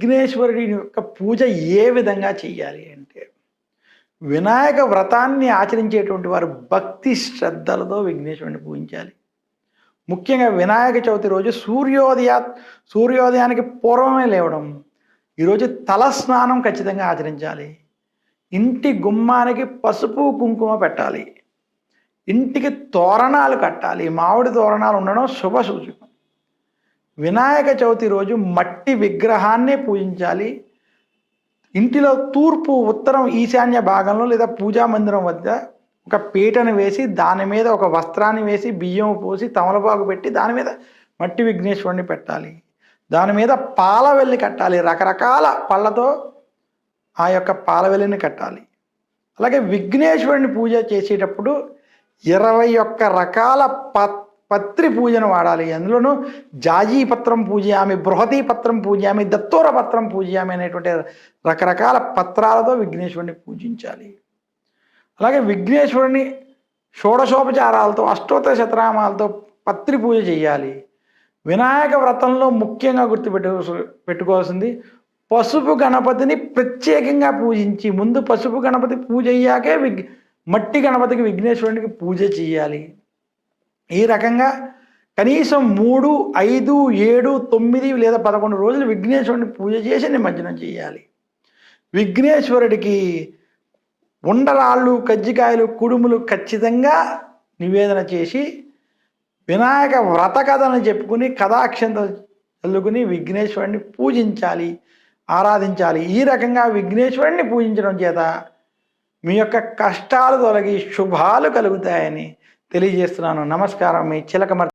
విఘ్నేశ్వరుడి యొక్క పూజ ఏ విధంగా చెయ్యాలి అంటే, వినాయక వ్రతాన్ని ఆచరించేటువంటి వారు భక్తి శ్రద్ధలతో విఘ్నేశ్వరుడిని పూజించాలి. ముఖ్యంగా వినాయక చవితి రోజు సూర్యోదయానికి పూర్వమే లేవడం. ఈరోజు తల స్నానం ఖచ్చితంగా ఆచరించాలి. ఇంటి గుమ్మానికి పసుపు కుంకుమ పెట్టాలి. ఇంటికి తోరణాలు కట్టాలి. మామిడి తోరణాలు ఉండడం శుభ సూచకం. వినాయక చవితి రోజు మట్టి విగ్రహాన్నే పూజించాలి. ఇంటిలో తూర్పు ఉత్తరం ఈశాన్య భాగంలో లేదా పూజా మందిరం వద్ద ఒక పీటను వేసి దాని మీద ఒక వస్త్రాన్ని వేసి బియ్యం పోసి తమలపాకు పెట్టి దాని మీద మట్టి విఘ్నేశ్వరుని పెట్టాలి. దాని మీద పాలవెల్లి కట్టాలి. రకరకాల పళ్ళతో ఆ యొక్క పాలవెల్లిని కట్టాలి. అలాగే విఘ్నేశ్వరుని పూజ చేసేటప్పుడు 21 రకాల పత్రి పూజను వాడాలి. అందులోనూ జాజీ పత్రం పూజయామి, బృహదీ పత్రం పూజయామి, దత్తూర పత్రం పూజయామి అనేటువంటి రకరకాల పత్రాలతో విఘ్నేశ్వరుని పూజించాలి. అలాగే విఘ్నేశ్వరుని షోడశోపచారాలతో అష్టోత్తర శతనామాలతో పత్రి పూజ చేయాలి. వినాయక వ్రతంలో ముఖ్యంగా పెట్టుకోవాల్సింది పసుపు గణపతిని ప్రత్యేకంగా పూజించి, ముందు పసుపు గణపతి పూజ అయ్యాకే మట్టి గణపతికి విఘ్నేశ్వరునికి పూజ చేయాలి. ఈ రకంగా కనీసం 3, 5, 7, 9 లేదా 11 రోజులు విఘ్నేశ్వరుని పూజ చేసి నిమజ్జనం చేయాలి. విఘ్నేశ్వరుడికి ఉండరాళ్ళు, కజ్జికాయలు, కుడుములు ఖచ్చితంగా నివేదన చేసి వినాయక వ్రత కథను చెప్పుకుని కథాక్షంతలు చల్లుకుని విఘ్నేశ్వరుని పూజించాలి, ఆరాధించాలి. ఈ రకంగా విఘ్నేశ్వరుని పూజించడం చేత మీ యొక్క కష్టాలు తొలగి శుభాలు కలుగుతాయని తెలియజేస్తున్నాను. నమస్కారం. మీ చిలకమర్తి.